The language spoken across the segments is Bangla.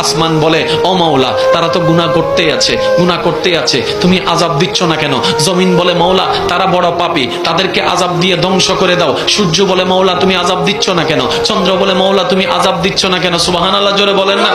আসমান বলে ও মাওলা তারা তো গুনাহ করতেই আছে, গুনাহ করতেই আছে, তুমি আযাব দিচ্ছ না কেন? জমিন বলে মাওলা তারা বড় পাপী, তাদেরকে আযাব দিয়ে ধ্বংস করে দাও। সূর্য বলে মাওলা তুমি আযাব দিচ্ছ না কেন? চন্দ্র বলে মাওলা তুমি আযাব দিচ্ছ না কেন? সুবহানাল্লাহ জোরে বলেন না।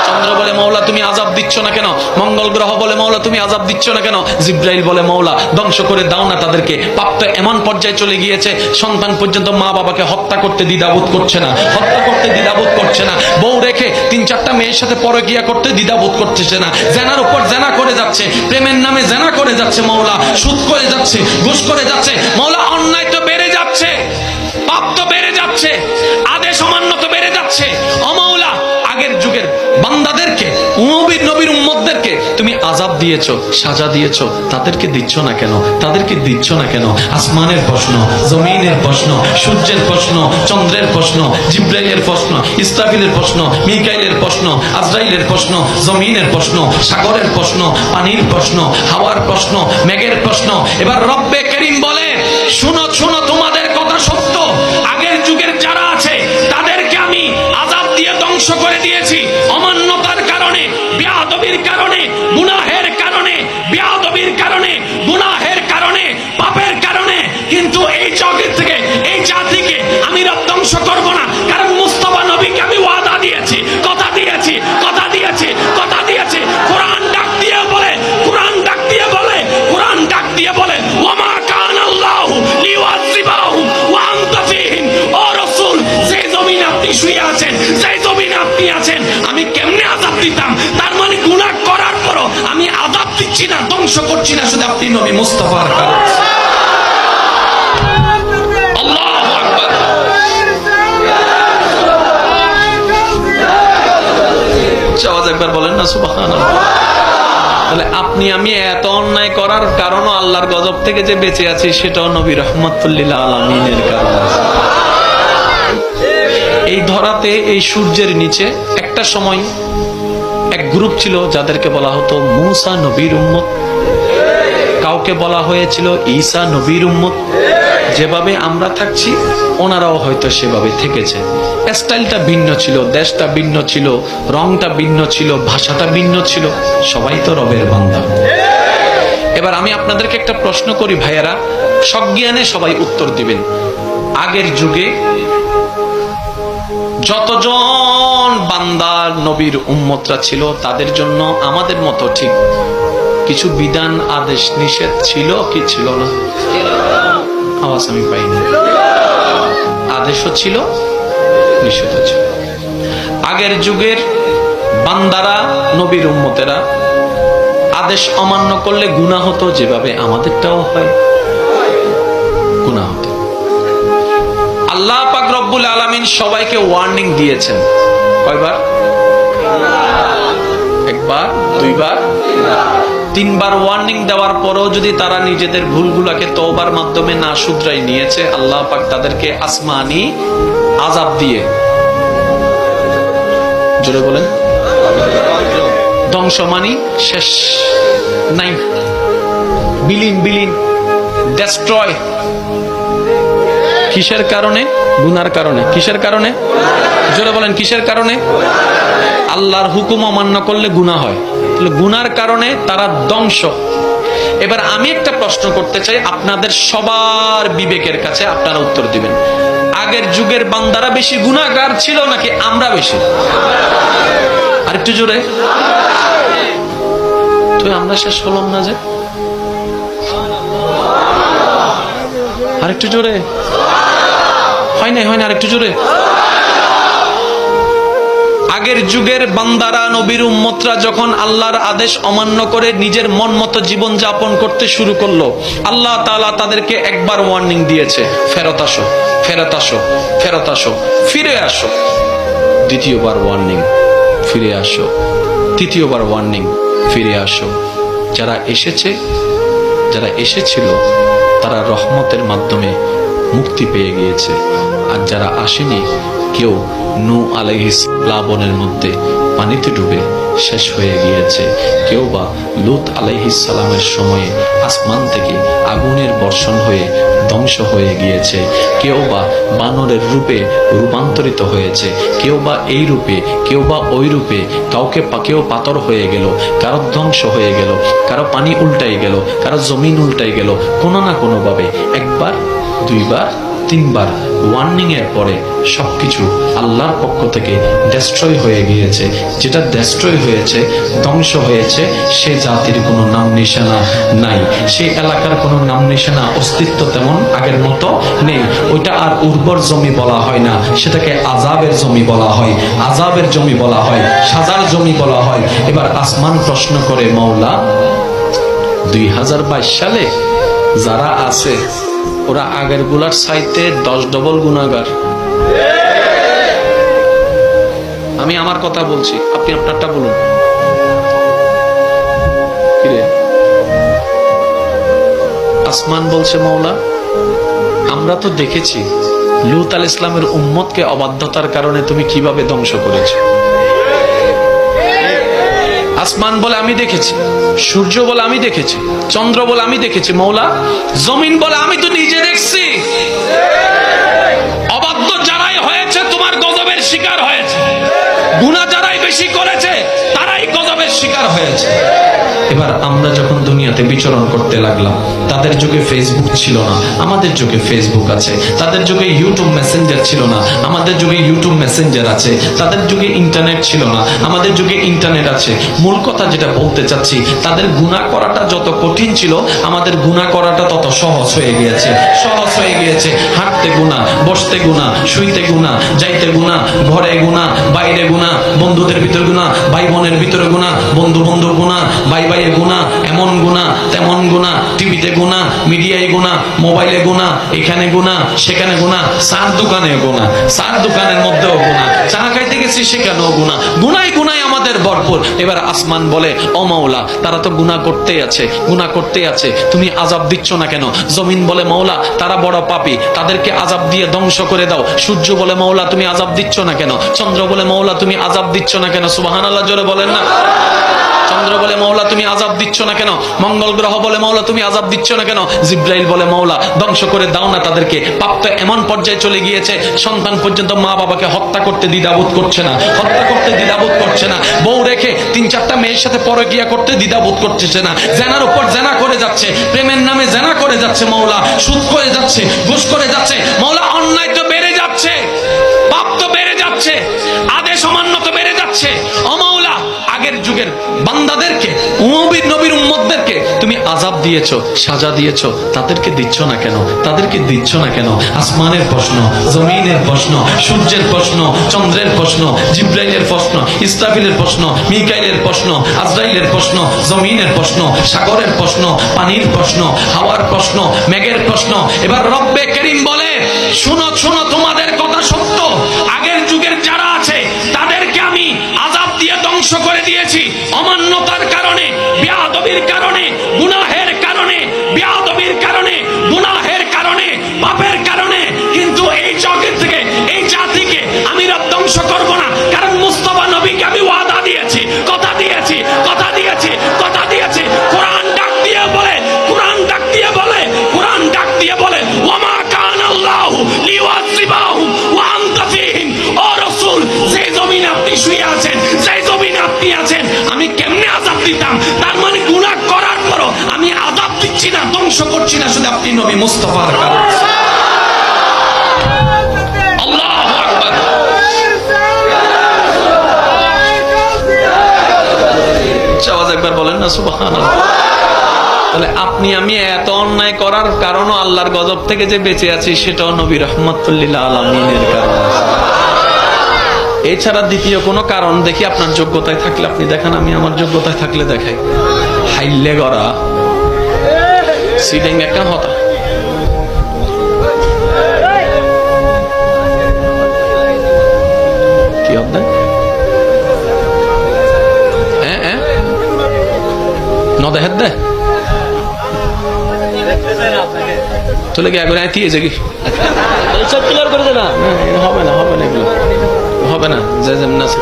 চন্দ্র বলে মাওলা তুমি আযাব দিচ্ছ না কেন? মঙ্গল গ্রহ বলে মাওলা তুমি আযাব দিচ্ছ না কেন? জিব্রাইল বলে মাওলা ধ্বংস করে দাও না তাদেরকে। পাপ তো এমন পর্যায়ে চলে গিয়েছে, সন্তান পর্যন্ত মা বাবাকে হত্যা করতে দ্বিধাবোধ করছে না, হত্যা করতে দ্বিধাবোধ করছে না। বউ রেখে 3-4টা মেয়ের সাথে পরকীয়া করতে দ্বিধাবোধ করতেছে না। জেনার উপর জেনা করে যাচ্ছে, প্রেমের নামে জেনা করে যাচ্ছে মাওলা, সুদ করে যাচ্ছে, ঘুষ করে যাচ্ছে মাওলা। অন্যায় তো বেড়ে যাচ্ছে, পাপ তো বেড়ে যাচ্ছে, আদেশ অমান্য তো বেড়ে যাচ্ছে। ও মাওলা আগের যুগের বান্দাদেরকে, নবীর উম্মতদেরকে তুমি আযাব দিয়েছো, সাজা দিয়েছো, তাদেরকে দিচ্ছ না কেন? তাদেরকে দিচ্ছ না কেন? আসমানের প্রশ্ন, জমিনের প্রশ্ন, সূর্যের প্রশ্ন, চন্দ্রের প্রশ্ন, জিব্রাইলের প্রশ্ন, ইসরাফিলের প্রশ্ন, মিকাইলের প্রশ্ন, আজরাইলের প্রশ্ন, জমিনের প্রশ্ন, সাগরের প্রশ্ন, পানির প্রশ্ন, হাওয়ার প্রশ্ন, মেঘের প্রশ্ন। এবার রব্বে করিম বলে শুনো শুনো, তোমাদের কথা সত্য। আগের যুগের যারা আছে তাদেরকে আমি আযাব দিয়ে ধ্বংস করে দিয়েছি, অমান্যতার কারণে, বেয়াদবির কারণে, গুনাহের কারণে, বেয়াদবির কারণে, গুনাহের কারণে, পাপের কারণে। কিন্তু এই জগৎ থেকে, এই জাতিকে আমি ধ্বংস করব না, কারণ মুস্তাফা নবীকে আমি ওয়াদা দিয়েছি, কথা দিয়েছি, কথা দিয়েছি, কথা দিয়েছি। কোরআন ডাক দিয়ে বলে, কোরআন ডাক দিয়ে বলে, কোরআন ডাক দিয়ে বলে ওয়ামা কানা আল্লাহু লিউআযিবাহুম ওয়া আনতা ফীহিম। ও রাসূল, যে জমিনে আপনি শুয়ে আছেন, যে জমিনে আপনি আছেন, আমি কেমনে আযাব দিতাম? তার মানে গুনাহ করার পরও আমি আযাব দিচ্ছি না, ধ্বংস করছি না, শুধু আপনি নবী মুস্তাফার কারণে। আল্লাহু আকবার। আওয়াজ একবার বলেন না সুবহানাল্লাহ। তাহলে আপনি আমি এত অন্যায় করার কারণও আল্লাহর গজব থেকে যে বেঁচে আছি সেটাও নবী রাহমাতুল লিল আলামিনের কারণে। এই ধরাতে, এই সূর্যের নিচে একটা সময় এক গ্রুপ ছিল যাদেরকে বলা হতো মূসা নবীর উম্মত, কাউকে বলা হয়েছিল ঈসা নবীর উম্মত। যেভাবে আমরা থাকছি ওনারাও হয়তো সেভাবে থেকেছে। স্টাইলটা ভিন্ন ছিল, দেশটা ভিন্ন ছিল, রংটা ভিন্ন ছিল, ভাষাটা ভিন্ন ছিল, সবাই তো রবের বান্দা। এবার আমি আপনাদেরকে একটা প্রশ্ন করি ভাইয়েরা, সজ্ঞানে সবাই উত্তর দিবেন। আগের যুগে যতজন বান্দা নবীর উম্মতরা ছিল তাদের জন্য আমাদের মতো ঠিক কিছু বিধান, আদেশ, নিষেধ ছিল কি ছিল না? আওয়াজ আমি পাইনি। আদেশও ছিল, নিষেধও ছিল। আগের যুগের বান্দারা, নবীর উম্মতেরা আদেশ অমান্য করলে গুনাহ হতো, যেভাবে আমাদেরটাও হয়, গুনাহ হতো। আল্লাহ পাক রব্বুল আলামিন সবাইকে ওয়ার্নিং দিয়েছেন। কয়বার? একবার, দুইবার, তিনবার ওয়ার্নিং দেওয়ার পরেও যদি তারা নিজেদের ভুলগুলোকে তওবার মাধ্যমে না শুধরাই নিয়েছে, আল্লাহ পাক তাদেরকে আসমানি আযাব দিয়ে, জোরে বলেন, ধ্বংস মানি শেষ, নাই, বিলীন, বিলীন, ডেস্ট্রয়। কিসের কারণে? গুনার কারণে। কিসের কারণে? জোরে বলেন, কিসের কারণে? আল্লাহর হুকুম অমান্য করলে গুনাহ হয়, গুনার কারণে তারা ধ্বংস। এবার আমি একটা প্রশ্ন করতে চাই আপনাদের সবার বিবেকের কাছে, আপনারা উত্তর দিবেন। আগের যুগের বান্দারা বেশি গুনাহগার ছিল নাকি আমরা বেশি? আরেকটু জোরে। তো আমরা শেষ হলাম না যে? আরেকটু জোরে। হয় না, হয় না, আরেকটু জোরে। আগের যুগের বান্দারা, নবীর উম্মতরা যখন আল্লাহর আদেশ অমান্য করে নিজের মন মতো জীবন যাপন করতে শুরু করলো, আল্লাহ তাআলা তাদেরকে একবার ওয়ার্নিং দিয়েছে, ফেরত আসো, ফেরত আসো, ফেরত আসো, ফিরে আসো। দ্বিতীয়বার ওয়ার্নিং, ফিরে আসো। তৃতীয়বার ওয়ার্নিং, ফিরে আসো। যারা এসেছে, যারা এসেছিল তারা রহমতের মাধ্যমে মুক্তি পেয়ে গিয়েছে, আর যারা আসেনি কেউ নূহ আলাইহিস প্লাবনের মধ্যে পানিতে ডুবে শেষ হয়ে গিয়েছে। কেউ বা লূত আলাইহিস সালামের সময়ে আসমান থেকে আগুনের বর্ষণ হয়ে ধ্বংস হয়ে গিয়েছে। কেউ বা বানরের রূপে রূপান্তরিত হয়েছে, কেউ বা এই রূপে, কেউ বা ওই রূপে। কেউ পাথর হয়ে গেল, কারো ধ্বংস হয়ে গেল, কারো পানি উল্টাই গেল, কারো জমিন উল্টাই গেল। কোনো না কোনো ভাবে একবার, দুইবার, তিনবার ওয়ার্নিং এর পরে সবকিছু আল্লাহর পক্ষ থেকে ডেস্ট্রয় হয়ে গিয়েছে। যেটা ডেস্ট্রয় হয়েছে, ধ্বংস হয়েছে, সে জাতির কোনো নাম নিশানা নাই, সেই এলাকার কোনো নাম নিশানা অস্তিত্ব তেমন আগের মতো নেই। ওইটা আর উর্বর জমি বলা হয় না, সেটাকে আযাবের জমি বলা হয়, আযাবের জমি বলা হয়, সাজার জমি বলা হয়। এবার আসমান প্রশ্ন করে, মাওলা 2022 সালে যারা আছে ওরা আগের গুলার চাইতে 10 ডবল গুনাহগার। আমি আমার কথা বলছি, আপনি আপনারটা বলুন। আসমান বলছে, মাওলা আমরা তো দেখেছি লূত আলাইহিস সালামের উম্মতকে অবাধ্যতার কারণে তুমি কিভাবে ধ্বংস করেছো। আসমান বলে আমি দেখেছি, সূর্য বলে আমি দেখেছি, চন্দ্র বলে আমি দেখেছি। মাওলা জমিন বলে আমি তো নিজে দেখছি। অবাধ্য যারাই হয়েছে তোমার গজবের শিকার হয়েছে, গুনাহ যারাই বেশি করেছে তারাই গজবের শিকার হয়েছে। এবার আমরা যখন দুনিয়াতে বিচরণ করতে লাগলাম, তাদের যুগে ফেসবুক ছিল না, আমাদের যুগে ফেসবুক আছে। তাদের যুগে ইউটিউব মেসেঞ্জার ছিল না, আমাদের যুগে ইউটিউব মেসেঞ্জার আছে। তাদের যুগে ইন্টারনেট ছিল না, আমাদের যুগে ইন্টারনেট আছে। মূল কথা যেটা বলতে চাচ্ছি, তাদের গুনাহ করাটা যত কঠিন ছিল, আমাদের গুনাহ করাটা তত সহজ হয়ে গিয়েছে। সহজ হয়ে গিয়েছে। হাঁটতে গুনাহ, বসতে গুনাহ, শুইতে গুনাহ, যাইতে গুনাহ, ঘরে গুনাহ, বাইরে গুনাহ, বন্ধুদের ভিতর গুনাহ, ভাই বোনের ভিতরে গুনাহ, বন্ধু গুনাহ, ভাই ভাইয়ের গুনাহ, এমন গুনাহ তেমন গুনাহ, টিভিতে গুনাহ, মিডিয়ায় গুনাহ, মোবাইলে গুনাহ, এখানে গুনাহ, সেখানে গুনাহ, চার দোকানে গুনাহ, চার দোকানের মধ্যেও গুনাহ, চা খাইতে গেছি সেখানেও গুনাহ, গুনায় গুনায় আমাদের ভরপুর। এবার আসমান বলে, ও মাওলা তারা তো গুনাহ করতেই আছে, গুনাহ করতেই আছে, তুমি আযাব দিচ্ছ না কেন? জমিন বলে, মাওলা তারা বড় পাপী, তাদেরকে আযাব দিয়ে ধ্বংস করে দাও। সূর্য বলে, মাওলা তুমি আযাব দিচ্ছ না কেন? চন্দ্র বলে, মাওলা তুমি আযাব দিচ্ছ না কেন? সুবহানাল্লাহ জোরে বলেন না। চন্দ্র বলে, মাওলা তুমি আযাব দিচ্ছ না কেন? মঙ্গল গ্রহ বলে, মাওলা তুমি আযাব দিচ্ছ না কেন? জিব্রাইল বলে, মাওলা ধ্বংস করে দাও না তাদেরকে। পাপ তো এমন পর্যায়ে চলে গিয়েছে, সন্তান পর্যন্ত মা বাবাকে হত্যা করতে দ্বিধাবোধ করছে না, হত্যা করতে দ্বিধাবোধ করছে না। বউ রেখে 3-4টা মেয়ের সাথে পরকীয়া করতে দ্বিধাবোধ করতেছে না। জেনার উপর জেনা করে যাচ্ছে, প্রেমের নামে জেনা করে যাচ্ছে মাওলা, সুদ করে যাচ্ছে, ঘুষ করে যাচ্ছে মাওলা। অন্যায় তো বেড়ে যাচ্ছে, পাপ তো বেড়ে যাচ্ছে, আদেশ অমান্য তো বেড়ে যাচ্ছে। ও মাওলা আগের যুগের বান্দাদেরকে, নবীর উম্মতদেরকে তুমি আযাব দিয়েছো, সাজা দিয়েছো, তাদেরকে দিচ্ছ না কেন? তাদেরকে দিচ্ছ না কেন? আসমানের প্রশ্ন, জমিনের প্রশ্ন, সূর্যের প্রশ্ন, চন্দ্রের প্রশ্ন, জিব্রাইলের প্রশ্ন, ইসরাফিলের প্রশ্ন, মিকাইলের প্রশ্ন, আজরাইলের প্রশ্ন, জমিনের প্রশ্ন, সাগরের প্রশ্ন, পানির প্রশ্ন, হাওয়ার প্রশ্ন, মেঘের প্রশ্ন। এবার রব্বে করিম বলে, শুনো শুনো তোমাদের কথা সত্য, আগের যুগের যারা আছে তাদেরকে আমি আযাব দিয়ে ধ্বংস করে দিয়েছি। অমান্যতার কারণে, বেয়াদবির কারণে, গুনাহের কারণে, বেয়াদবির কারণে, গুনাহের কারণে, পাপের কারণে। কিন্তু এই জগৎ থেকে, এই জাতিকে আমি রব ধ্বংস করব না, কারণ মুস্তাফা নবীকে আমি ওয়াদা দিয়েছি, কথা দিয়েছি, কথা দিয়েছি, কথা দিয়েছি। কোরআন ডাক দিয়ে বলে, কোরআন ডাক দিয়ে বলে, কোরআন ডাক দিয়ে বলে, ওয়ামা কানাল্লাহু লিওয়াযিবাহুম ওয়া আনতা ফীহিম। ও রাসূল, যে জমিনে আপনি শুয়ে আছেন, যে জমিনে আপনি আছেন, আমি কেমনে আযাব দিতাম? তার মানে গুনাহ করার পরও আমি আযাব দিচ্ছি না, ধ্বংস করছি না, শুধু আপনি নবী মুস্তাফার কারণে। আল্লাহু আকবার। আওয়াজ একবার বলেন না সুবহানাল্লাহ। তাহলে আপনি আমি এত অন্যায় করার কারণও আল্লাহর গজব থেকে যে বেঁচে আছি, সেটাও নবী রাহমাতুল লিল আলামিনের কারণে। এছাড়া দ্বিতীয় কোনো কারণ দেখি আপনার যোগ্যতায় থাকলে আপনি দেখান, আমি আমার যোগ্যতায় থাকলে দেখাই। হাইলে গড়া সিডিং একটা হতা কি হবে নদেহের দে চলে গিয়ে একবার আইতিয়ে যাবি সব ক্লিয়ার করে দে না, হবে না, হবে না, এগুলো হবে না, যে যেমন আছে